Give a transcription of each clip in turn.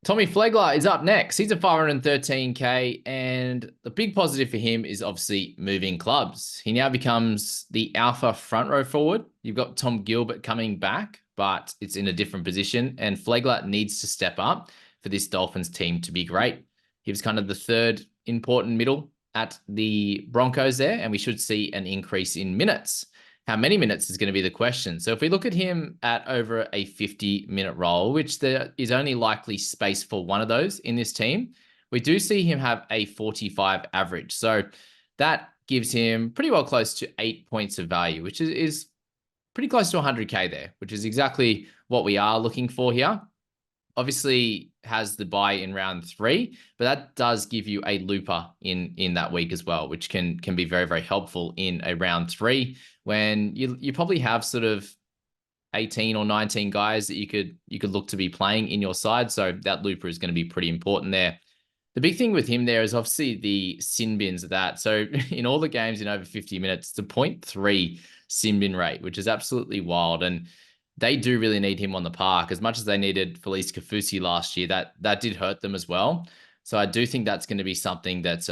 Tommy Flegler is up next. He's a 513K, and the big positive for him is obviously moving clubs. He now becomes the alpha front row forward. You've got Tom Gilbert coming back, but it's in a different position, and Flegler needs to step up for this Dolphins team to be great. He was kind of the third important middle at the Broncos there, and we should see an increase in minutes. How many minutes is going to be the question. So if we look at him at over a 50-minute role, which there is only likely space for one of those in this team, we do see him have a 45 average. So that gives him pretty well close to 8 points of value, which is pretty close to 100K there, which is exactly what we are looking for here. Obviously has the bye in round 3, but that does give you a looper in that week as well, which can be very, very helpful in a round 3 when you probably have sort of 18 or 19 guys that you could look to be playing in your side. So that looper is going to be pretty important there. The big thing with him there is obviously the sin bins of that. So in all the games in over 50 minutes, it's a 0.3 sin bin rate, which is absolutely wild. And they do really need him on the park as much as they needed Felice Kafusi last year. That did hurt them as well. So I do think that's going to be something that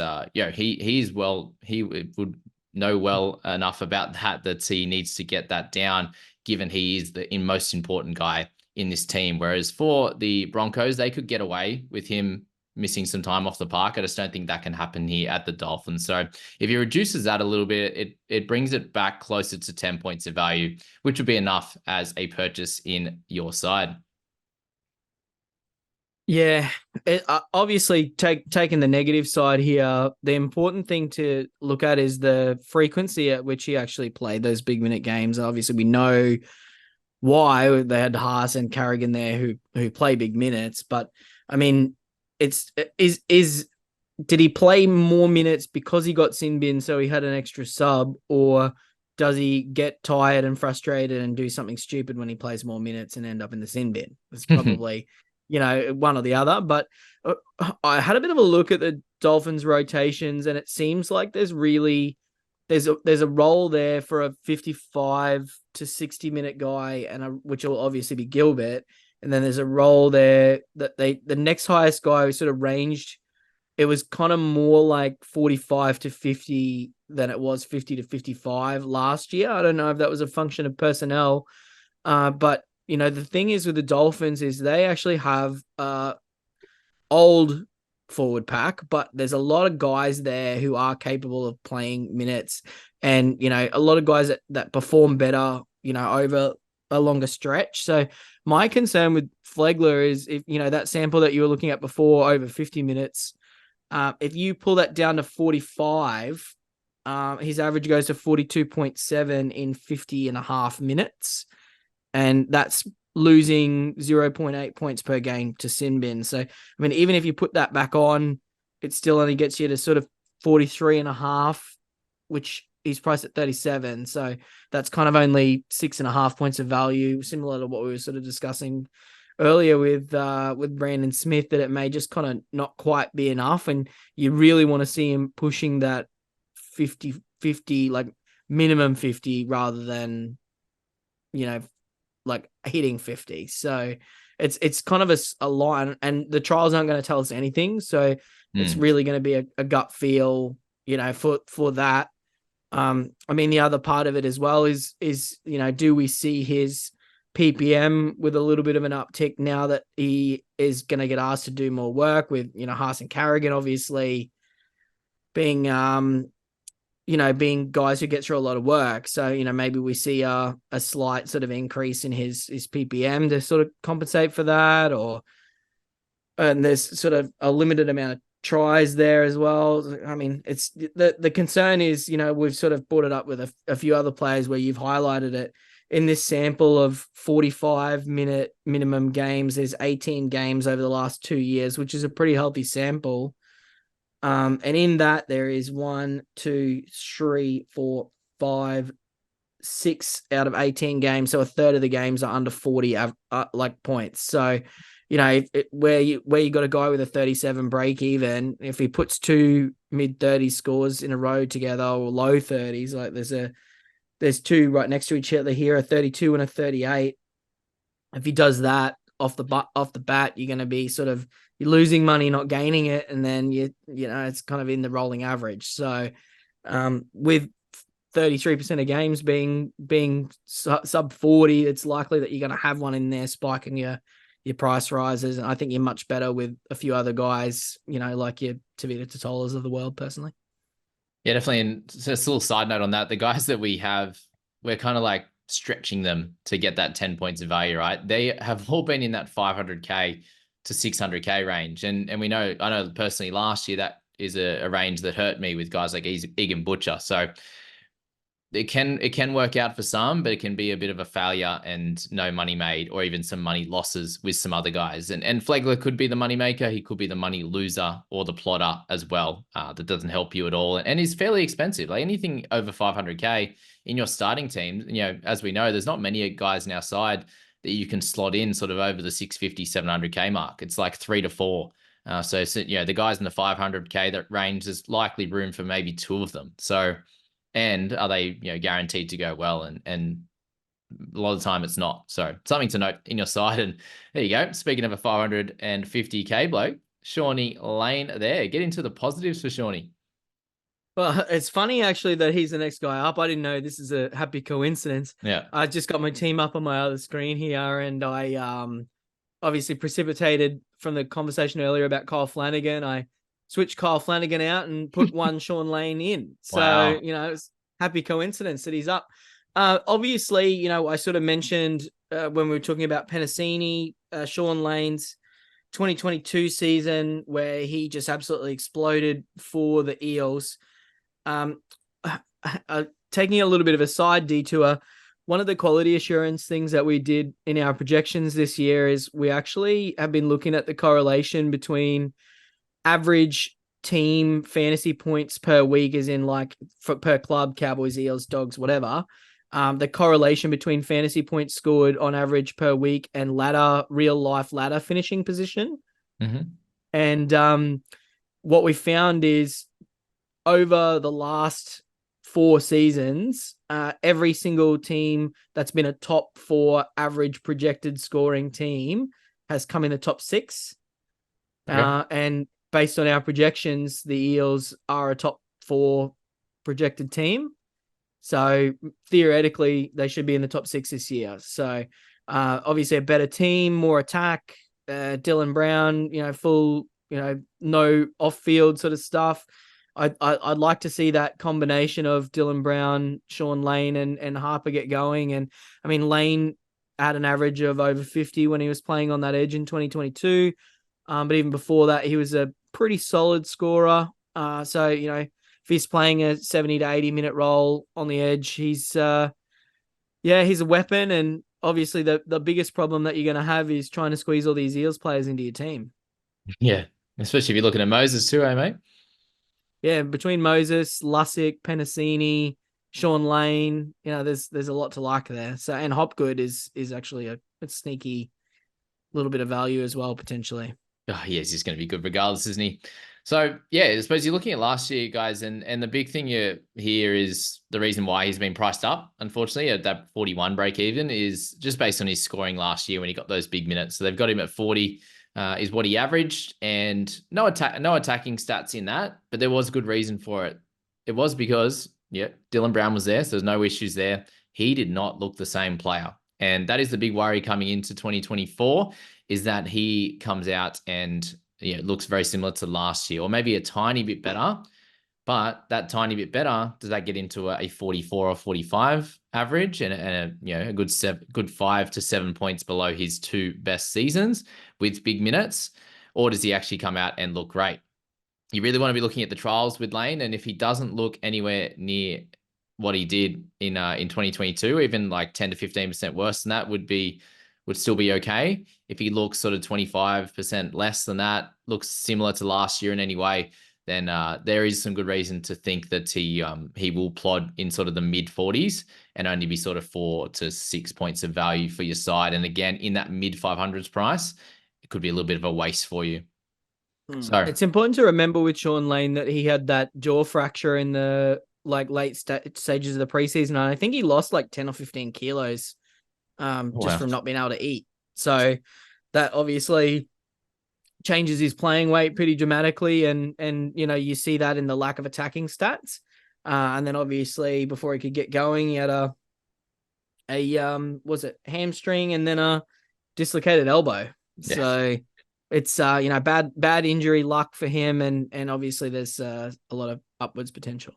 he would know well enough about that he needs to get that down, given he is the most important guy in this team. Whereas for the Broncos, they could get away with him missing some time off the park. I just don't think that can happen here at the Dolphins. So if he reduces that a little bit, it brings it back closer to 10 points of value, which would be enough as a purchase in your side. Yeah, obviously taking the negative side here, the important thing to look at is the frequency at which he actually played those big minute games. Obviously, we know why they had Haas and Carrigan there who play big minutes, but I mean, did he play more minutes because he got sin bin, so he had an extra sub, or does he get tired and frustrated and do something stupid when he plays more minutes and end up in the sin bin? It's probably one or the other. But I had a bit of a look at the Dolphins rotations, and it seems like there's a role there for a 55 to 60 minute guy, which will obviously be Gilbert. And then there's a role there that the next highest guy was sort of ranged. It was kind of more like 45 to 50 than it was 50 to 55 last year. I don't know if that was a function of personnel. But, the thing is with the Dolphins is they actually have old forward pack, but there's a lot of guys there who are capable of playing minutes, and a lot of guys that perform better over a longer stretch. So my concern with Flegler is if that sample that you were looking at before, over 50 minutes, if you pull that down to 45, his average goes to 42.7 in 50 and a half minutes, and that's losing 0.8 points per game to sin bin. So, I mean, even if you put that back on, it still only gets you to sort of 43 and a half, which is priced at 37. So that's kind of only 6.5 points of value, similar to what we were sort of discussing earlier with Brandon Smith, that it may just kind of not quite be enough. And you really want to see him pushing that 50, like minimum 50 rather than, like hitting 50. So it's kind of a line, and the trials aren't going to tell us anything. So it's really going to be a gut feel, for that. I mean, the other part of it as well is, do we see his PPM with a little bit of an uptick now that he is going to get asked to do more work with, Haas and Carrigan, obviously being, being guys who get through a lot of work. So, maybe we see a slight sort of increase in his PPM to sort of compensate for that, and there's sort of a limited amount of tries there as well. I mean, it's the concern is, we've sort of brought it up with a few other players where you've highlighted it. In this sample of 45-minute minimum games, there's 18 games over the last 2 years, which is a pretty healthy sample. And in that, there is 1, 2, 3, 4, 5, 6 out of 18 games. So a third of the games are under 40 points. So, where you got a guy with a 37 break even, if he puts 2 mid-30s scores in a row together, or low 30s, like there's 2 right next to each other here, a 32 and a 38. If he does that, off the bat, you're going to be you're losing money, not gaining it. And then it's kind of in the rolling average. So with 33% of games being sub 40, it's likely that you're going to have one in there spiking your price rises. And I think you're much better with a few other guys, like your Tavita Totolas of the world, personally. Yeah, definitely. And just a little side note on that, the guys that we have, we're kind of like stretching them to get that 10 points of value, right? They have all been in that 500K to 600K range. And I know personally last year, that is a range that hurt me with guys like Egan Butcher. So it can work out for some, but it can be a bit of a failure and no money made, or even some money losses with some other guys. And Flegler could be the money maker. He could be the money loser or the plotter as well. That doesn't help you at all. And is fairly expensive. Like anything over 500K in your starting team, as we know, there's not many guys in our side that you can slot in sort of over the 650, 700K mark. It's like 3 to 4. So the guys in the 500K, that range, there's likely room for maybe 2 of them. So, and are they, guaranteed to go well? And a lot of the time it's not. So something to note in your side. And there you go. Speaking of a 550K bloke, Shawnee Lane there. Get into the positives for Shawnee. Well, it's funny actually that he's the next guy up. I didn't know this is a happy coincidence. Yeah. I just got my team up on my other screen here, and I obviously precipitated from the conversation earlier about Kyle Flanagan. I switched Kyle Flanagan out and put one Sean Lane in. So, Wow. it's happy coincidence that he's up. Obviously, I sort of mentioned when we were talking about Penasini, Sean Lane's 2022 season, where he just absolutely exploded for the Eels. Taking a little bit of a side detour, one of the quality assurance things that we did in our projections this year is we actually have been looking at the correlation between average team fantasy points per week, as in like per club, Cowboys, Eels, Dogs, whatever. The correlation between fantasy points scored on average per week and real life ladder finishing position. Mm-hmm. And what we found is over the last 4 seasons, every single team that's been a top 4 average projected scoring team has come in the top 6. Okay. And based on our projections, the Eels are a top 4 projected team. So theoretically, they should be in the top 6 this year. So obviously a better team, more attack. Dylan Brown, full, no off-field sort of stuff. I'd like to see that combination of Dylan Brown, Sean Lane, and Harper get going. And I mean, Lane had an average of over 50 when he was playing on that edge in 2022. But even before that, he was a pretty solid scorer. So, if he's playing a 70 to 80 minute role on the edge, he's a weapon. And obviously the biggest problem that you're going to have is trying to squeeze all these Eels players into your team. Yeah. Especially if you're looking at Moses too, mate? Yeah, between Moses, Lussick, Penasini, Sean Lane, there's a lot to like there. So, and Hopgood is actually a sneaky little bit of value as well, potentially. Oh, yes, he's going to be good regardless, isn't he? So, yeah, I suppose you're looking at last year, guys, and the big thing here is the reason why he's been priced up, unfortunately, at that 41 break even is just based on his scoring last year when he got those big minutes. So they've got him at 40. Is what he averaged, and no attacking stats in that, but there was good reason for it. It was because, Dylan Brown was there, so there's no issues there. He did not look the same player, and that is the big worry coming into 2024, is that he comes out and looks very similar to last year, or maybe a tiny bit better. But that tiny bit better, does that get into a 44 or 45 average and a good 5 to 7 points below his 2 best seasons with big minutes? Or does he actually come out and look great? You really want to be looking at the trials with Lane. And if he doesn't look anywhere near what he did in 2022, even like 10 to 15% worse than that would still be okay. If he looks sort of 25% less than that, looks similar to last year in any way, then there is some good reason to think that he will plod in sort of the mid 40s and only be sort of 4 to 6 points of value for your side. And again, in that mid 500s price, it could be a little bit of a waste for you. So it's important to remember with Sean Lane that he had that jaw fracture in the late stages of the preseason. And I think he lost like 10 or 15 kilos just from not being able to eat. So that obviously changes his playing weight pretty dramatically, and you see that in the lack of attacking stats. And then obviously before he could get going, he had a was it hamstring and then a dislocated elbow. Yes. So it's bad injury luck for him, and obviously there's a lot of upwards potential.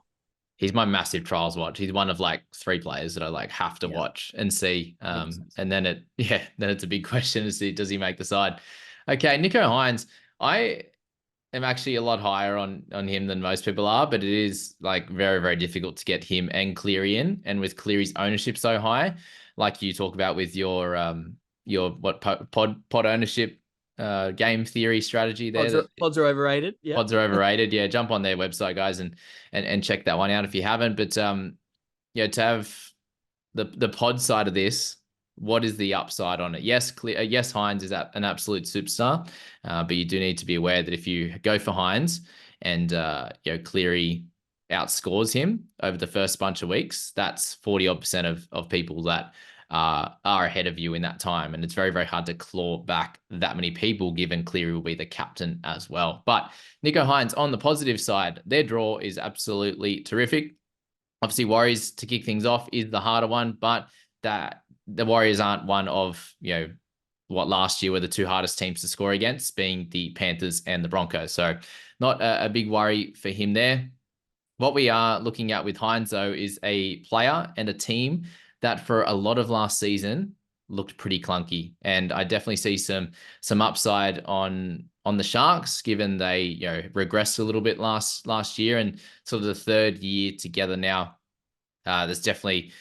He's my massive trials watch. He's one of like 3 players that I like have to watch and see. And then it's a big question to see, does he make the side? Okay, Nico Hynes. I am actually a lot higher on him than most people are, but it is like very, very difficult to get him and Cleary in. And with Cleary's ownership so high, like you talk about with your pod ownership game theory strategy there. Pods are overrated. Yeah. Pods are overrated. Yeah, jump on their website, guys, and check that one out if you haven't. But to have the pod side of this, what is the upside on it? Yes, yes, Hynes is an absolute superstar, but you do need to be aware that if you go for Hynes and Cleary outscores him over the first bunch of weeks, that's 40% of people that are ahead of you in that time. And it's very, very hard to claw back that many people, given Cleary will be the captain as well. But Nico Hynes, on the positive side, their draw is absolutely terrific. Obviously, Warriors to kick things off is the harder one, but that the Warriors aren't one of, what last year were the 2 hardest teams to score against, being the Panthers and the Broncos. So not a big worry for him there. What we are looking at with Hynes, though, is a player and a team that for a lot of last season looked pretty clunky. And I definitely see some upside on the Sharks, given they regressed a little bit last year, and sort of the 3rd year together now. There's definitely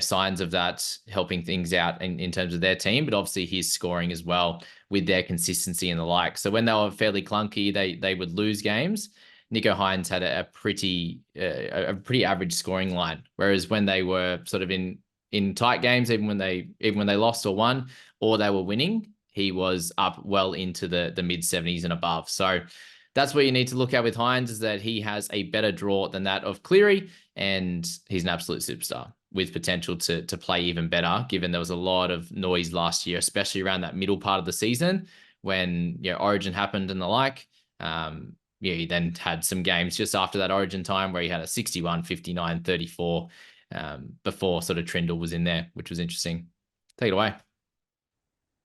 signs of that helping things out in terms of their team, but obviously his scoring as well with their consistency and the like. So when they were fairly clunky, they would lose games. Nico Hynes had a pretty average scoring line, whereas when they were sort of in tight games, even when they lost or won or they were winning, he was up well into the mid 70s and above. So that's what you need to look at with Hynes, is that he has a better draw than that of Cleary, and he's an absolute superstar with potential to play even better, given there was a lot of noise last year, especially around that middle part of the season when Origin happened and the like. He then had some games just after that Origin time where he had a 61, 59, 34 before sort of Trindle was in there, which was interesting. Take it away.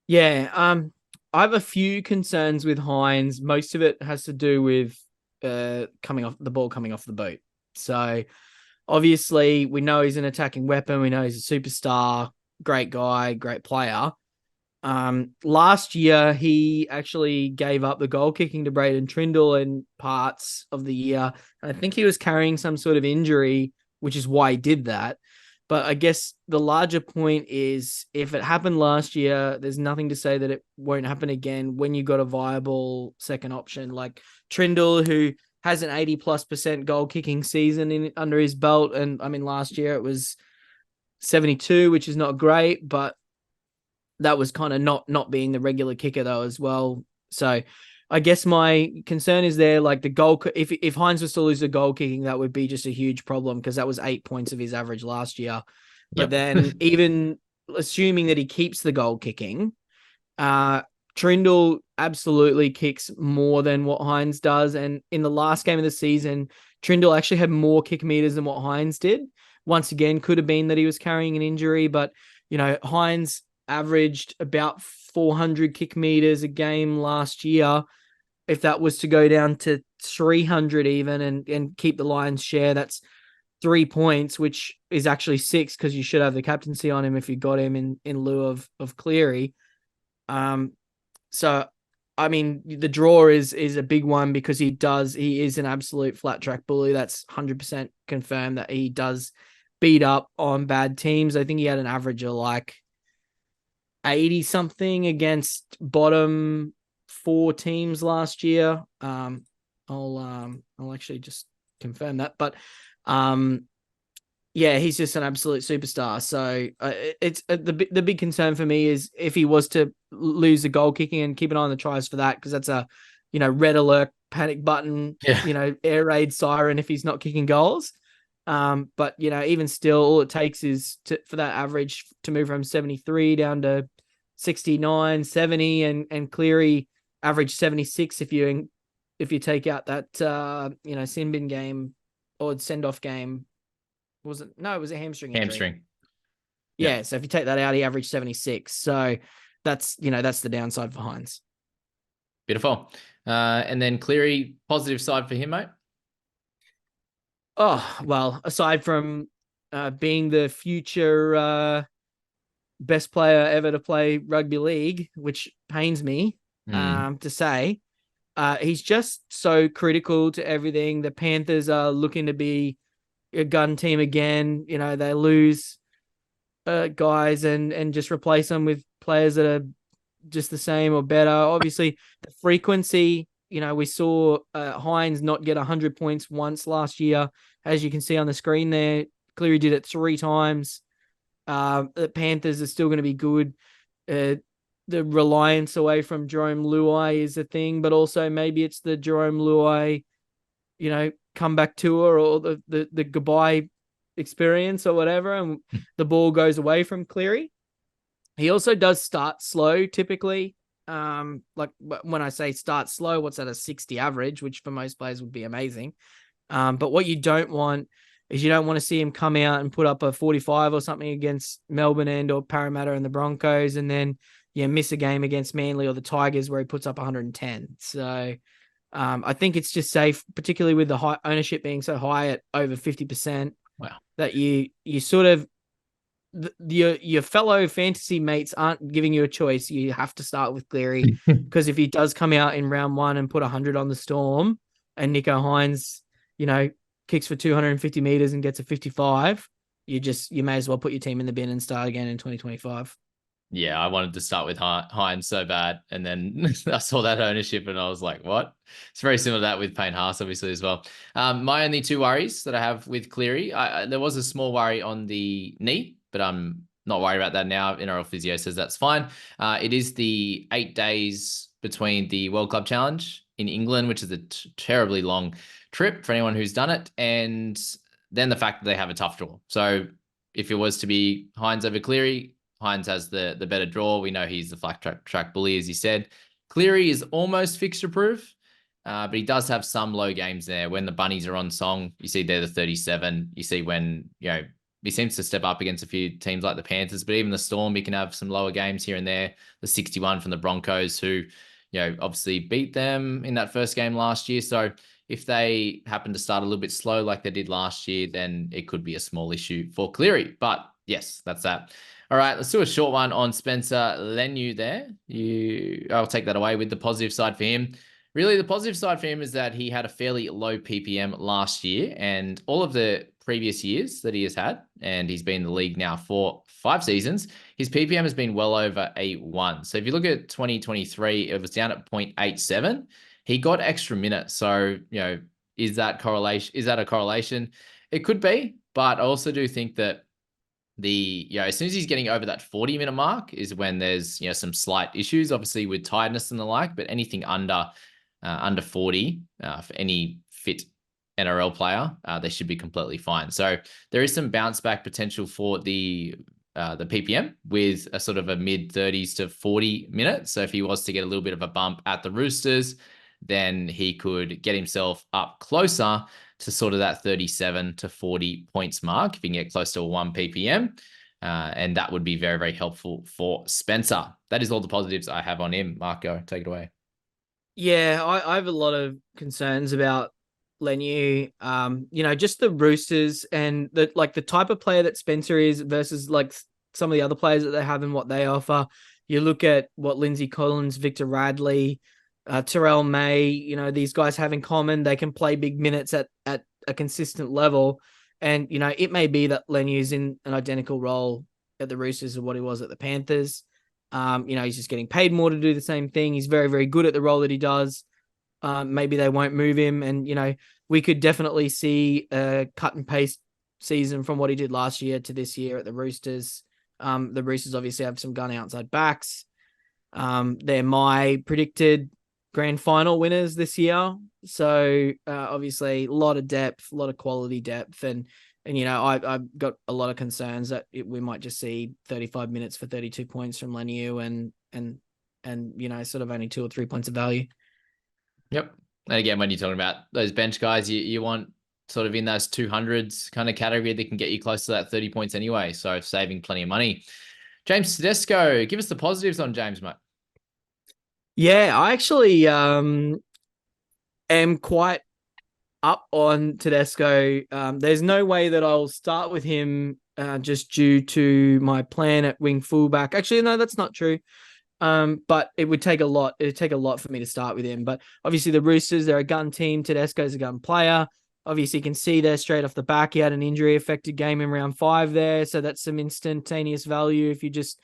Yeah, I have a few concerns with Hynes. Most of it has to do with coming off the boat. So obviously we know he's an attacking weapon. We know he's a superstar, great guy, great player. Last year, he actually gave up the goal kicking to Braden Trindle in parts of the year. And I think he was carrying some sort of injury, which is why he did that. But I guess the larger point is, if it happened last year, there's nothing to say that it won't happen again when you got a viable second option like Trindle, who has an 80+% goal kicking season under his belt. And I mean, last year it was 72, which is not great, but that was kind of not being the regular kicker though as well. So I guess my concern is there, like the goal. If Hynes was to lose the goal kicking, that would be just a huge problem, because that was 8 points of his average last year. But then even assuming that he keeps the goal kicking, Trindle absolutely kicks more than what Hynes does. And in the last game of the season, Trindle actually had more kick meters than what Hynes did. Once again, could have been that he was carrying an injury, but Hynes averaged about 400 kick meters a game last year. If that was to go down to 300 even and keep the Lions share, that's 3 points, which is actually 6, because you should have the captaincy on him if you got him in lieu of Cleary. So I mean, the draw is a big one, because he is an absolute flat track bully. That's 100% confirmed that he does beat up on bad teams. I think he had an average of like 80 something against bottom 4 teams last year. I'll actually just confirm that, but yeah, he's just an absolute superstar. So it's the big concern for me is if he was to lose the goal kicking, and keep an eye on the tries for that, because that's a red alert, panic button, air raid siren if he's not kicking goals. But even still, all it takes is for that average to move from 73 down to 69, 70, and Cleary averaged 76 if you take out that sin bin game or send off game. Was it? No, it was a hamstring injury. Hamstring. Yeah, so if you take that out, he averaged 76. So that's the downside for Hynes. Beautiful. And then Cleary, positive side for him, mate. Oh, well, aside from being the future best player ever to play rugby league, which pains me to say, he's just so critical to everything. The Panthers are looking to be a gun team again. They lose guys and just replace them with players that are just the same or better. Obviously, the frequency, we saw Hynes not get 100 points once last year. As you can see on the screen there, Cleary did it 3 times. The Panthers are still going to be good. The reliance away from Jerome Luai is a thing, but also maybe it's the Jerome Luai, comeback tour or the goodbye experience or whatever, and the ball goes away from Cleary. He also does start slow typically. Like when I say start slow, what's that, a 60 average, which for most players would be amazing. But what you don't want is you don't want to see him come out and put up a 45 or something against Melbourne and or Parramatta and the Broncos, and then miss a game against Manly or the Tigers where he puts up 110. So I think it's just safe, particularly with the high ownership being so high at over 50%. Wow. That you sort of your fellow fantasy mates aren't giving you a choice. You have to start with Cleary because if he does come out in round 1 and put 100 on the Storm, and Nico Hynes, kicks for 250 meters and gets a 55, you may as well put your team in the bin and start again in 2025. Yeah, I wanted to start with Hynes so bad. And then I saw that ownership and I was like, what? It's very similar to that with Payne Haas, obviously, as well. My only 2 worries that I have with Cleary, there was a small worry on the knee, but I'm not worried about that now. NRL Physio says that's fine. It is the 8 days between the World Club Challenge in England, which is a terribly long trip for anyone who's done it. And then the fact that they have a tough draw. So if it was to be Hynes over Cleary, Hynes has the better draw. We know he's the flat track bully, as you said. Cleary is almost fixture proof, but he does have some low games there. When the Bunnies are on song, you see they're the 37. You see when, he seems to step up against a few teams like the Panthers, but even the Storm, he can have some lower games here and there. The 61 from the Broncos, who, obviously beat them in that first game last year. So if they happen to start a little bit slow like they did last year, then it could be a small issue for Cleary. But yes, that's that. All right, let's do a short one on Spencer Leniu there. I'll take that away with the positive side for him. Really, the positive side for him is that he had a fairly low PPM last year, and all of the previous years that he has had, and he's been in the league now for 5 seasons, his PPM has been well over a 1. So if you look at 2023, it was down at 0.87. He got extra minutes. So, is that correlation? Is that a correlation? It could be, but I also do think that as soon as he's getting over that 40-minute mark is when there's, some slight issues, obviously with tiredness and the like, but anything under 40 for any fit NRL player, they should be completely fine. So there is some bounce back potential for the PPM with a sort of a mid 30s to 40 minutes. So if he was to get a little bit of a bump at the Roosters, then he could get himself up closer to sort of that 37 to 40 points mark if he can get close to a 1 ppm. And that would be very, very helpful for Spencer. That is all the positives I have on him. Marco, take it away. Yeah, I have a lot of concerns about Leniu. Just the Roosters and the type of player that Spencer is versus like some of the other players that they have and what they offer. You look at what Lindsay Collins, Victor Radley, Terrell May, these guys have in common. They can play big minutes at a consistent level. And, it may be that Leniu's in an identical role at the Roosters of what he was at the Panthers. He's just getting paid more to do the same thing. He's very, very good at the role that he does. Maybe they won't move him. And, we could definitely see a cut and paste season from what he did last year to this year at the Roosters. The Roosters obviously have some gun outside backs. They're my predicted grand final winners this year. So obviously a lot of depth, a lot of quality depth. And And, I've got a lot of concerns that we might just see 35 minutes for 32 points from Leniu and sort of only 2 or 3 points of value. Yep. And again, when you're talking about those bench guys, you want sort of in those 200s kind of category that can get you close to that 30 points anyway. So saving plenty of money. James Tedesco, give us the positives on James, mate. Yeah, I actually am quite up on Tedesco. There's no way that I'll start with him just due to my plan at wing fullback. Actually, no, that's not true. But it would take a lot. It'd take a lot for me to start with him. But obviously, the Roosters, they're a gun team. Tedesco's a gun player. Obviously, you can see there straight off the back, he had an injury-affected game in round 5 there. So that's some instantaneous value if you just,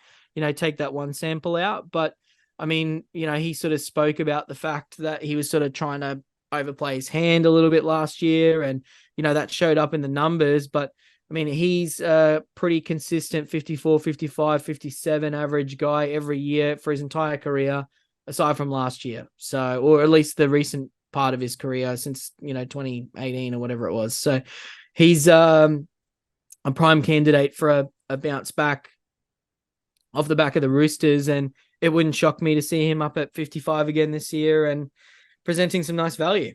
take that one sample out. But I mean, he sort of spoke about the fact that he was sort of trying to overplay his hand a little bit last year. And, that showed up in the numbers. But I mean, he's a pretty consistent 54, 55, 57 average guy every year for his entire career, aside from last year. So, or at least the recent part of his career since, 2018 or whatever it was. So he's a prime candidate for a bounce back off the back of the Roosters. And it wouldn't shock me to see him up at 55 again this year and presenting some nice value.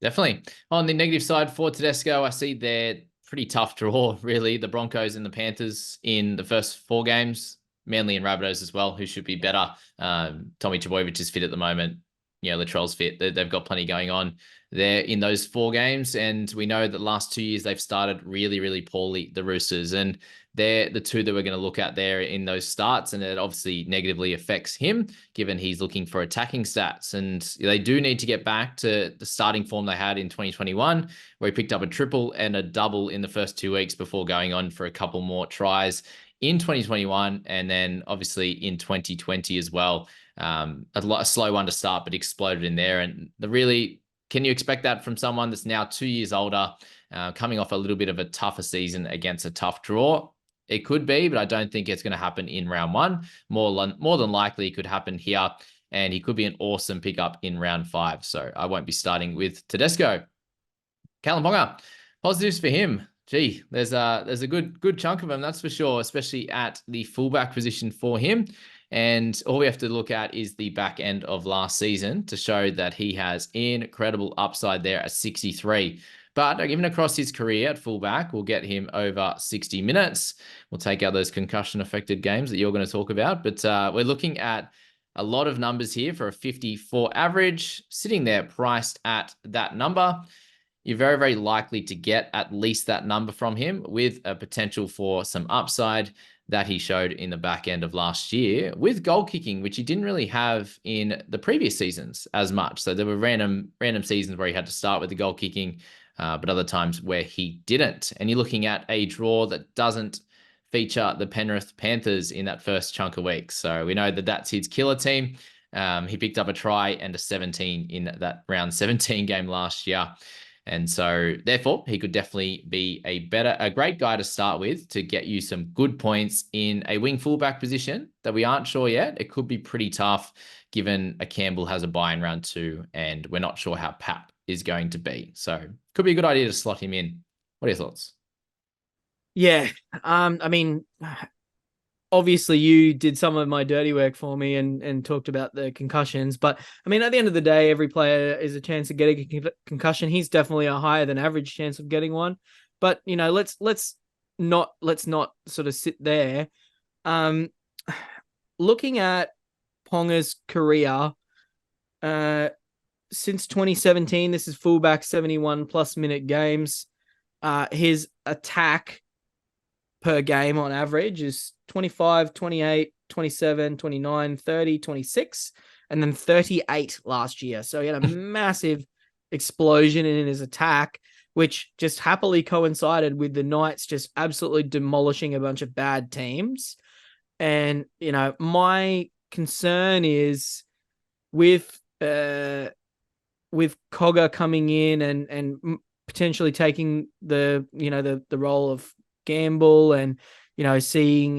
Definitely. On the negative side for Tedesco, I see they're pretty tough draw, really. The Broncos and the Panthers in the first 4 games, Manly and Rabbitohs as well, who should be better. Tommy Trbojevic is fit at the moment. Latrell's fit. They've got plenty going on there in those 4 games. And we know that last 2 years, they've started really, really poorly, the Roosters. And they're the 2 that we're going to look at there in those starts. And it obviously negatively affects him, given he's looking for attacking stats. And they do need to get back to the starting form they had in 2021, where he picked up a triple and a double in the first 2 weeks before going on for a couple more tries in 2021. And then obviously in 2020 as well. A slow one to start, but exploded in there. And can you expect that from someone that's now 2 years older, coming off a little bit of a tougher season against a tough draw? It could be, but I don't think it's going to happen in round 1. More than likely, it could happen here, and he could be an awesome pickup in round 5. So I won't be starting with Tedesco. Callum Ponga, positives for him. Gee, there's a good chunk of them, that's for sure, especially at the fullback position for him. And all we have to look at is the back end of last season to show that he has incredible upside there at 63. But even across his career at fullback, we'll get him over 60 minutes. We'll take out those concussion-affected games that you're going to talk about. But we're looking at a lot of numbers here for a 54 average, sitting there priced at that number. You're very, very likely to get at least that number from him, with a potential for some upside that he showed in the back end of last year with goal kicking, which he didn't really have in the previous seasons as much. So there were random seasons where he had to start with the goal kicking, but other times where he didn't. And you're looking at a draw that doesn't feature the Penrith Panthers in that first chunk of weeks. So we know that that's his killer team. He picked up a try and a 17 in that round 17 game last year. And so therefore he could definitely be a great guy to start with to get you some good points in a wing fullback position that we aren't sure yet. It could be pretty tough given a Campbell has a bye in round 2 and we're not sure how Pap is going to be. So could be a good idea to slot him in. What are your thoughts? Yeah. I mean, obviously you did some of my dirty work for me and talked about the concussions, but I mean, at the end of the day, every player is a chance of getting a concussion. He's definitely a higher than average chance of getting one, but let's not sort of sit there. Looking at Ponga's career, since 2017, this is fullback 71 plus minute games. His attack per game on average is 25, 28, 27, 29, 30, 26, and then 38 last year. So he had a massive explosion in his attack, which just happily coincided with the Knights just absolutely demolishing a bunch of bad teams. And, my concern is with Cogger coming in and potentially taking the role of Gamble and, seeing,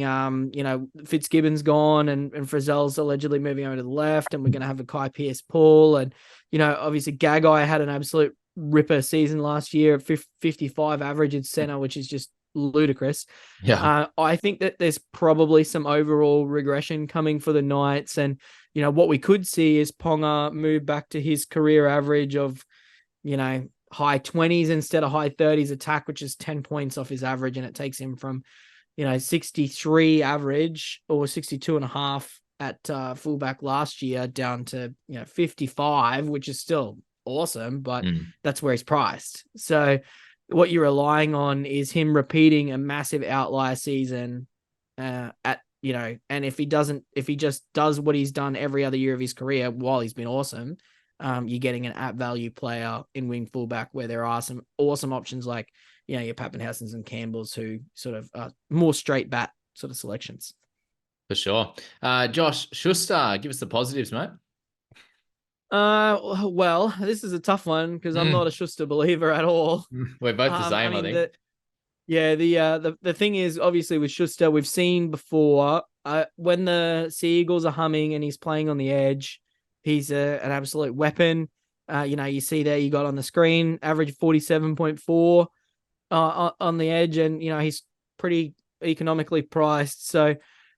Fitzgibbon's gone and Frizzell's allegedly moving over to the left, and we're going to have a Kai Pierce Paul. And, obviously Gagai had an absolute ripper season last year at 55 average at center, which is just ludicrous. Yeah. I think that there's probably some overall regression coming for the Knights. And, what we could see is Ponga move back to his career average of, high 20s instead of high 30s attack, which is 10 points off his average. And it takes him from, 63 average or 62 and a half at fullback last year down to, 55, which is still awesome, but that's where he's priced. So what you're relying on is him repeating a massive outlier season and if he just does what he's done every other year of his career while he's been awesome, you're getting an at value player in wing fullback where there are some awesome options like, your Pappenhausens and Campbells who sort of more straight bat sort of selections. For sure. Josh Schuster, give us the positives, mate. Well, this is a tough one because I'm not a Schuster believer at all. We're both the same, I think. The thing is, obviously with Schuster, we've seen before when the Sea Eagles are humming and he's playing on the edge, he's an absolute weapon. You see there, you got on the screen, average 47.4 on the edge, and he's pretty economically priced. So,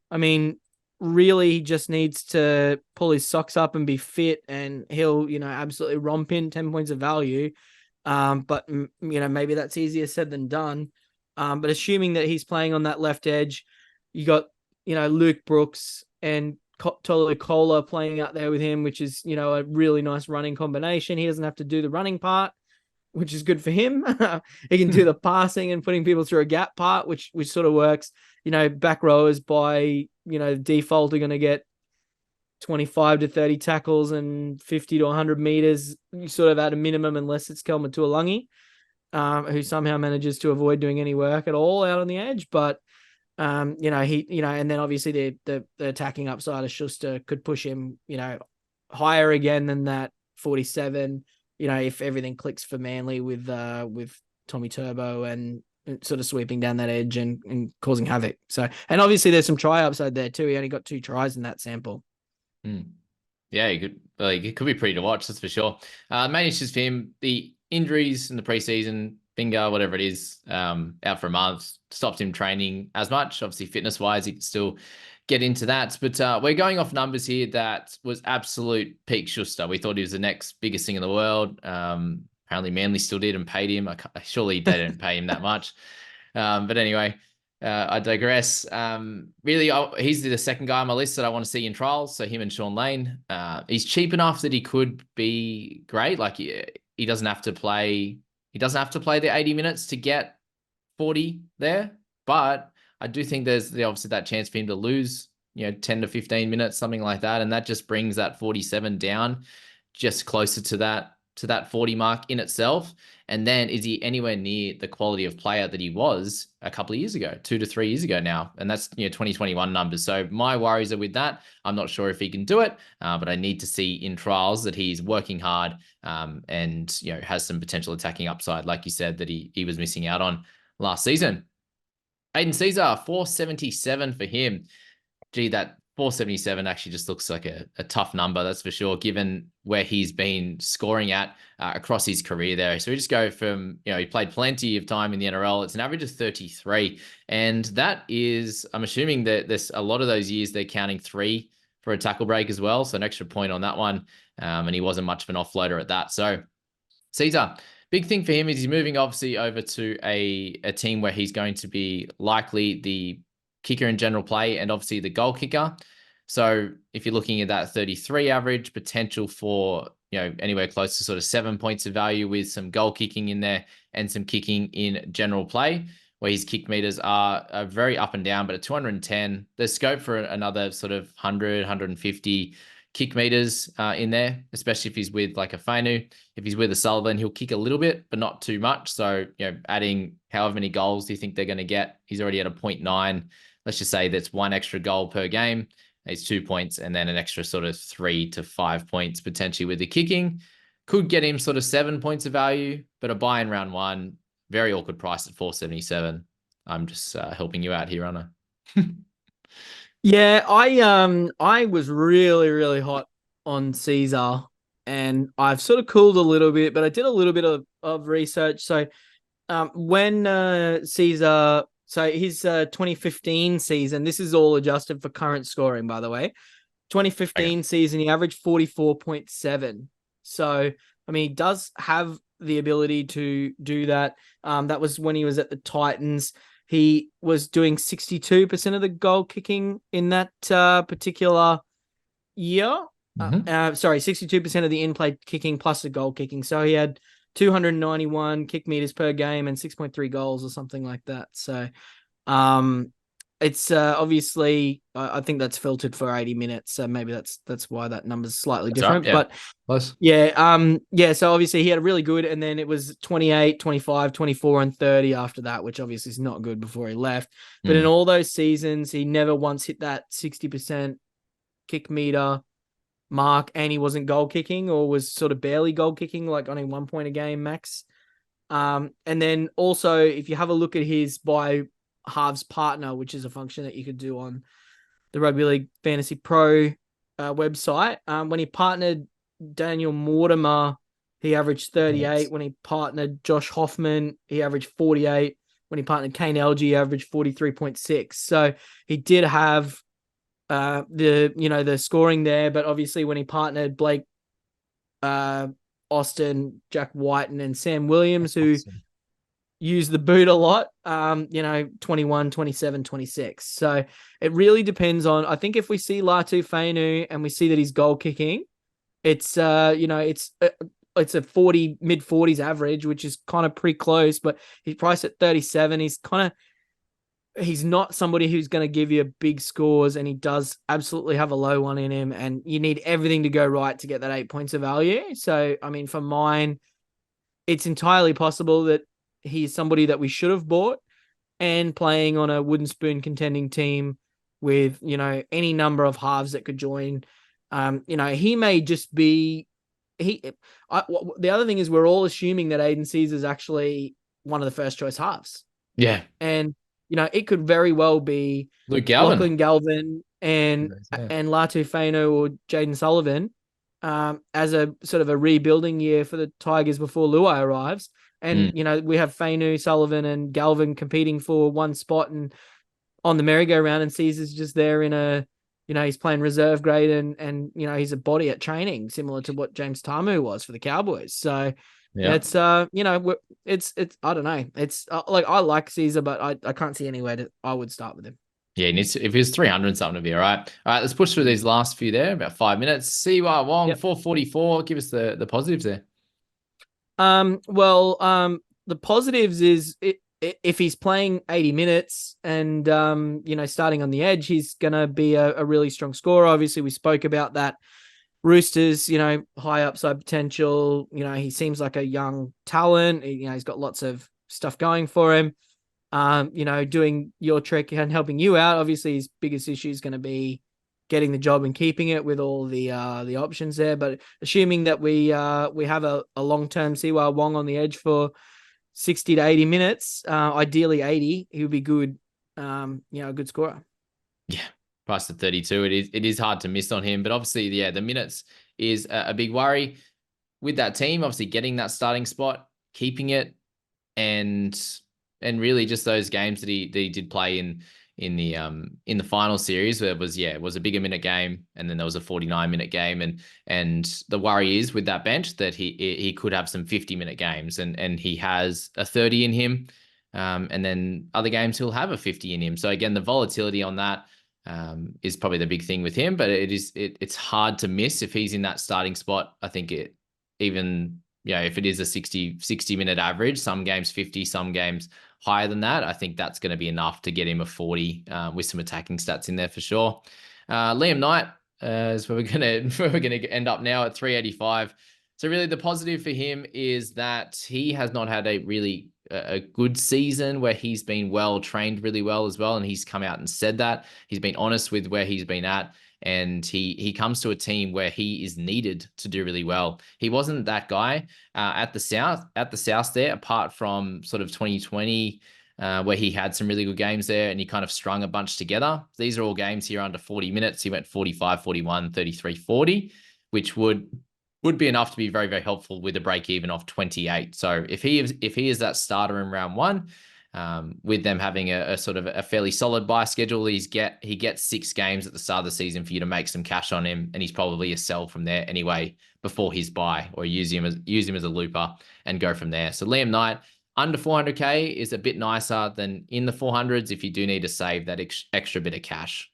I mean, really he just needs to pull his socks up and be fit, and he'll absolutely romp in 10 points of value. But maybe that's easier said than done. But assuming that he's playing on that left edge, you got Luke Brooks and Tolu Kola playing out there with him, which is a really nice running combination. He doesn't have to do the running part, which is good for him. He can do the passing and putting people through a gap part, which sort of works. Back rowers by default are going to get 25 to 30 tackles and 50 to 100 meters, sort of at a minimum, unless it's Kelma Tuolangi, who somehow manages to avoid doing any work at all out on the edge. But and then obviously the attacking upside of Schuster could push him, higher again than that 47. If everything clicks for Manly with Tommy Turbo and sort of sweeping down that edge and causing havoc. So, and obviously there's some try upside there too. He only got 2 tries in that sample. Yeah, it could be pretty to watch, that's for sure. Main issues for him, the injuries in the preseason, finger, whatever it is, out for a month, stopped him training as much. Obviously, fitness-wise, he can still get into that. But we're going off numbers here that was absolute peak Schuster. We thought he was the next biggest thing in the world. Apparently, Manly still did and paid him. Surely they didn't pay him that much. But anyway, I digress. Really, he's the second guy on my list that I want to see in trials. So him and Sean Lane. He's cheap enough that he could be great. Like he doesn't have to play. He doesn't have to play the 80 minutes to get 40 there. But I do think there's obviously that chance for him to lose, 10 to 15 minutes, something like that. And that just brings that 47 down just closer to that 40 mark in itself. And then is he anywhere near the quality of player that he was a couple of years ago, 2 to 3 years ago now? And that's 2021 numbers. So my worries are with that. I'm not sure if he can do it, but I need to see in trials that he's working hard and has some potential attacking upside, like you said, that he was missing out on last season. Aiden Sezer, 477 for him. Gee, that 477 actually just looks like a tough number, that's for sure, given where he's been scoring at across his career there. So we just go from, he played plenty of time in the NRL. It's an average of 33. And that is, I'm assuming that there's a lot of those years they're counting 3 for a tackle break as well. So an extra point on that one. And he wasn't much of an offloader at that. So Sezer, big thing for him is he's moving obviously over to a team where he's going to be likely the kicker in general play and obviously the goal kicker. So if you're looking at that 33 average, potential for anywhere close to sort of 7 points of value with some goal kicking in there and some kicking in general play, where his kick meters are very up and down, but at 210, there's scope for another sort of 100, 150 kick meters in there, especially if he's with like a Fainu. If he's with a Sullivan, he'll kick a little bit, but not too much. So, adding however many goals do you think they're going to get? He's already at a 0.9. Let's just say that's 1 extra goal per game. It's 2 points, and then an extra sort of 3 to 5 points potentially with the kicking. Could get him sort of 7 points of value, but a buy in round 1, very awkward price at 477. I'm just helping you out here, Anna. Yeah, I was really, really hot on Sezer and I've sort of cooled a little bit, but I did a little bit of research. So when Sezer, so his 2015 season, this is all adjusted for current scoring, by the way. 2015 season, he averaged 44.7. So, I mean, he does have the ability to do that. That was when he was at the Titans. He was doing 62% of the goal kicking in that particular year. Sorry, 62% of the in-play kicking plus the goal kicking. So he had 291 kick meters per game and 6.3 goals or something like that. So it's obviously, I think that's filtered for 80 minutes. So maybe that's why that number's slightly different. Right, yeah. But close. Yeah. So obviously he had a really good, and then it was 28, 25, 24, and 30 after that, which obviously is not good before he left. But in all those seasons, he never once hit that 60% kick meter mark, and he wasn't goal kicking, or was sort of barely goal kicking, like only 1 point a game max. And then also, if you have a look at his by halves partner, which is a function that you could do on the Rugby League Fantasy Pro website, when he partnered Daniel Mortimer, he averaged 38. When he partnered Josh Hoffman, he averaged 48. When he partnered Kane Elgey, he averaged 43.6. So he did have the scoring there, but obviously when he partnered Blake Austin, Jack Whiten, and Sam Williams, who use the boot a lot, 21, 27, 26. So it really depends on, I think if we see Latu Fainu and we see that he's goal kicking, it's it's a 40 mid 40s average, which is kind of pretty close, but he's priced at 37. He's not somebody who's going to give you big scores, and he does absolutely have a low one in him, and you need everything to go right to get that 8 points of value. So, I mean, for mine, it's entirely possible that he's somebody that we should have bought, and playing on a wooden spoon contending team with, any number of halves that could join. He may just be, the other thing is we're all assuming that Aiden Caesar is actually one of the first choice halves. Yeah. And, it could very well be Luke Galvin. Lachlan Galvin and Latu Fainu or Jaden Sullivan as a sort of a rebuilding year for the Tigers before Luai arrives. And, we have Fainu, Sullivan, and Galvin competing for one spot and on the merry-go-round, and Caesar's just there in a, he's playing reserve grade and he's a body at training, similar to what James Tamu was for the Cowboys. So it's, I don't know. It's like, I like Caesar, but I can't see anywhere that I would start with him. Yeah, he needs to, if he was 300 something, to be all right. All right, let's push through these last few there, about 5 minutes. CY Wong, 444. Give us the positives there. The positives is if he's playing 80 minutes and, starting on the edge, he's going to be a really strong scorer. Obviously, we spoke about that. Roosters, high upside potential. He seems like a young talent. He's got lots of stuff going for him. Doing your trick and helping you out. Obviously, his biggest issue is going to be getting the job and keeping it with all the options there. But assuming that we have a long-term CY Wong on the edge for 60 to 80 minutes, ideally 80, he would be good, a good scorer. Yeah, priced at 32. It is hard to miss on him, but obviously, the minutes is a big worry with that team. Obviously, getting that starting spot, keeping it, and really just those games that he did play in the final series, where it was a bigger minute game, and then there was a 49-minute game, and the worry is with that bench that he could have some 50-minute games, and he has a 30 in him, and then other games he'll have a 50 in him. So again, the volatility on that is probably the big thing with him, but it's hard to miss if he's in that starting spot. I think if it is a 60-minute average, some games 50, some games higher than that, I think that's going to be enough to get him a 40 with some attacking stats in there for sure. Liam Knight is where we're going to end up now at 385. So really the positive for him is that he has not had a really a good season where he's been well trained really well as well. And he's come out and said that. He's been honest with where he's been at. And he comes to a team where he is needed to do really well. He wasn't that guy at the South there, apart from sort of 2020, where he had some really good games there and he kind of strung a bunch together. These are all games here under 40 minutes. He went 45, 41, 33, 40, which would would be enough to be very, very helpful with a break even of 28. So if he is that starter in round one, with them having a sort of a fairly solid buy schedule, he gets 6 games at the start of the season for you to make some cash on him, and he's probably a sell from there anyway before his buy, or use him as a looper and go from there. So Liam Knight under 400k is a bit nicer than in the 400s if you do need to save that extra bit of cash.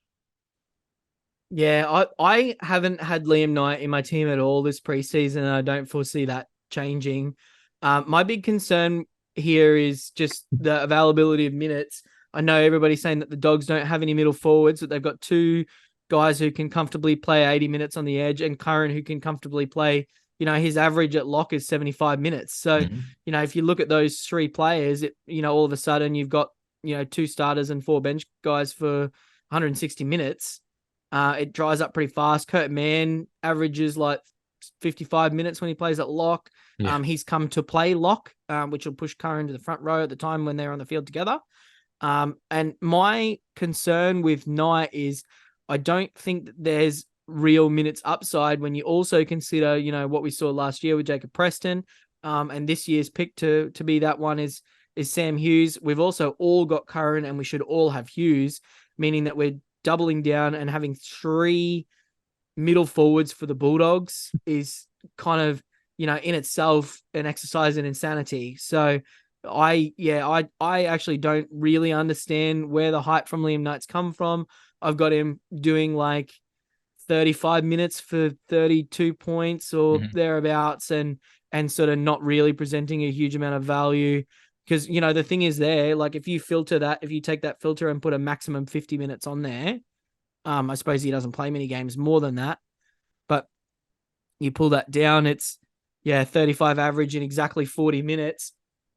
Yeah, I haven't had Liam Knight in my team at all this preseason, and I don't foresee that changing. My big concern here is just the availability of minutes. I know everybody's saying that the Dogs don't have any middle forwards, but they've got 2 guys who can comfortably play 80 minutes on the edge, and Curran who can comfortably play, his average at lock is 75 minutes. So, if you look at those 3 players, all of a sudden you've got, 2 starters and 4 bench guys for 160 minutes. It dries up pretty fast. Kurt Mann averages like 55 minutes when he plays at lock. Yeah. He's come to play lock, which will push Curran to the front row at the time when they're on the field together. And my concern with Knight is I don't think that there's real minutes upside when you also consider, what we saw last year with Jacob Preston. And this year's pick to be that one is Sam Hughes. We've also all got Curran, and we should all have Hughes, meaning that we're doubling down and having 3 middle forwards for the Bulldogs is kind of, in itself an exercise in insanity. So I actually don't really understand where the hype from Liam Knight's come from. I've got him doing like 35 minutes for 32 points or thereabouts, and sort of not really presenting a huge amount of value. Because, the thing is there, like if you take that filter and put a maximum 50 minutes on there, I suppose he doesn't play many games more than that. But you pull that down, it's, 35 average in exactly 40 minutes.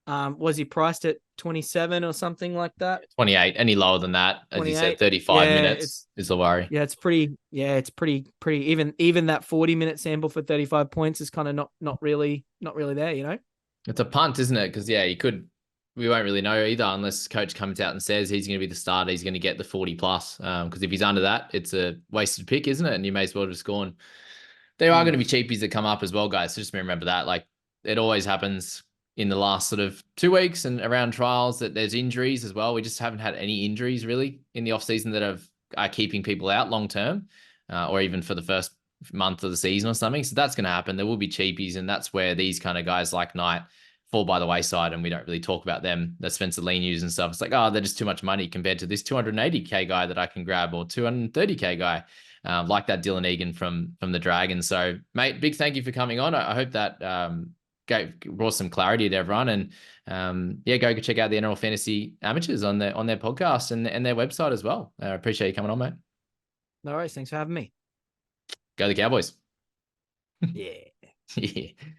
Was he priced at 27 or something like that? 28. Any lower than that, as you said, 35 minutes is the worry. Yeah, it's pretty. Even that 40-minute sample for 35 points is kind of not really there. It's a punt, isn't it? Because we won't really know either unless coach comes out and says he's going to be the starter. He's going to get the 40 plus. Because if he's under that, it's a wasted pick, isn't it? And you may as well just go on. There are going to be cheapies that come up as well, guys. So just remember that. Like, it always happens in the last sort of 2 weeks and around trials that there's injuries as well. We just haven't had any injuries really in the off season that are keeping people out long term, or even for the first month of the season or something. So that's going to happen. There will be cheapies, and that's where these kind of guys like Knight fall by the wayside, and we don't really talk about them. The Spencer Leniu and stuff. It's like, oh, they're just too much money compared to this 280k guy that I can grab, or 230k guy, like that Dylan Egan from the Dragons. So, mate, big thank you for coming on. I hope that brought some clarity to everyone, and go check out the NRL Fantasy Amateurs on their podcast and their website as well. I appreciate you coming on, mate. No worries. Thanks for having me. Go the Cowboys. Yeah. Yeah.